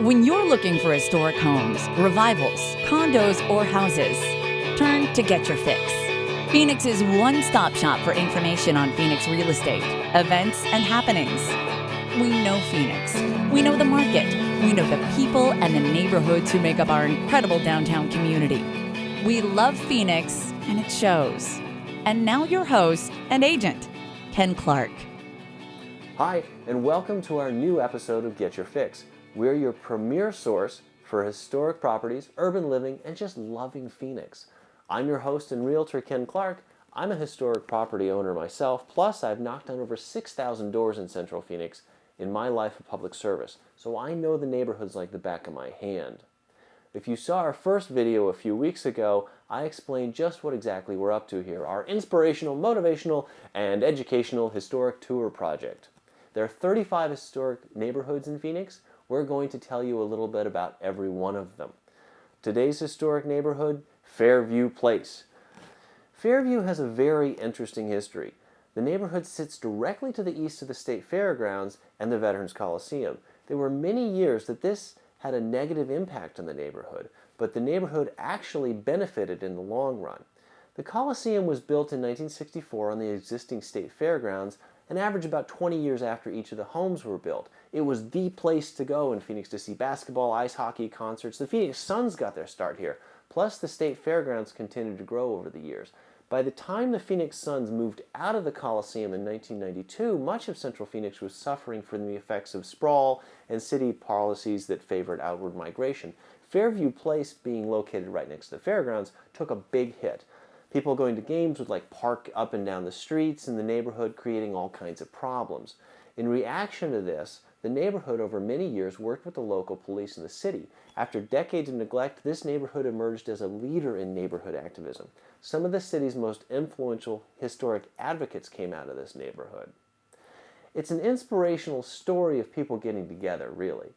When you're looking for historic homes, revivals, condos, or houses, turn to Get Your Fix. Phoenix's one-stop shop for information on Phoenix real estate, events, and happenings. We know Phoenix. We know the market. We know the people and the neighborhoods who make up our incredible downtown community. We love Phoenix, and it shows. And now your host and agent, Ken Clark. Hi, and welcome to our new episode of Get Your Fix. We're your premier source for historic properties, urban living, and just loving Phoenix. I'm your host and realtor, Ken Clark. I'm a historic property owner myself, plus I've knocked on over 6,000 doors in Central Phoenix in my life of public service, so I know the neighborhoods like the back of my hand. If you saw our first video a few weeks ago, I explained just what exactly we're up to here, our inspirational, motivational, and educational historic tour project. There are 35 historic neighborhoods in Phoenix. We're going to tell you a little bit about every one of them. Today's historic neighborhood, Fairview Place. Fairview has a very interesting history. The neighborhood sits directly to the east of the State Fairgrounds and the Veterans Coliseum. There were many years that this had a negative impact on the neighborhood, but the neighborhood actually benefited in the long run. The Coliseum was built in 1964 on the existing State Fairgrounds, and averaged about 20 years after each of the homes were built. It was the place to go in Phoenix to see basketball, ice hockey, concerts. The Phoenix Suns got their start here. Plus, the State Fairgrounds continued to grow over the years. By the time the Phoenix Suns moved out of the Coliseum in 1992, much of Central Phoenix was suffering from the effects of sprawl and city policies that favored outward migration. Fairview Place, being located right next to the fairgrounds, took a big hit. People going to games would park up and down the streets in the neighborhood, creating all kinds of problems. In reaction to this, the neighborhood over many years worked with the local police in the city. After decades of neglect, this neighborhood emerged as a leader in neighborhood activism. Some of the city's most influential historic advocates came out of this neighborhood. It's an inspirational story of people getting together, really.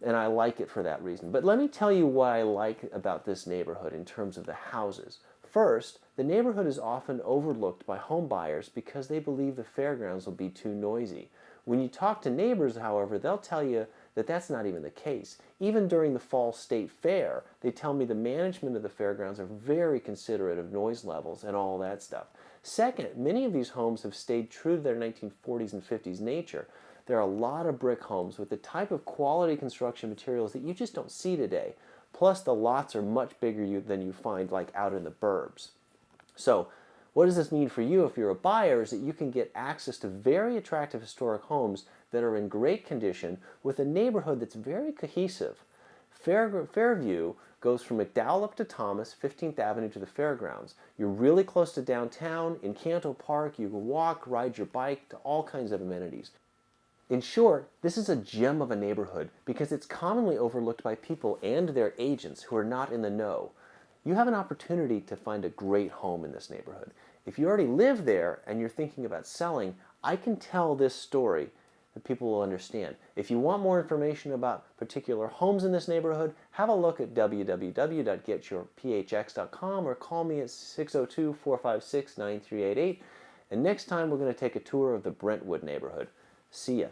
And I like it for that reason. But let me tell you what I like about this neighborhood in terms of the houses. First, the neighborhood is often overlooked by home buyers because they believe the fairgrounds will be too noisy. When you talk to neighbors, however, they'll tell you that that's not even the case. Even during the fall state fair, they tell me the management of the fairgrounds are very considerate of noise levels and all that stuff. Second, many of these homes have stayed true to their 1940s and 50s nature. There are a lot of brick homes with the type of quality construction materials that you just don't see today. Plus, the lots are much bigger than you find out in the burbs. So, what does this mean for you if you're a buyer is that you can get access to very attractive historic homes that are in great condition with a neighborhood that's very cohesive. Fairview goes from McDowell up to Thomas, 15th Avenue to the fairgrounds. You're really close to downtown. In Canto Park, you can walk, ride your bike to all kinds of amenities. In short, this is a gem of a neighborhood because it's commonly overlooked by people and their agents who are not in the know. You have an opportunity to find a great home in this neighborhood. If you already live there and you're thinking about selling, I can tell this story that people will understand. If you want more information about particular homes in this neighborhood, have a look at www.getyourphx.com or call me at 602-456-9388. And next time we're going to take a tour of the Brentwood neighborhood. See ya.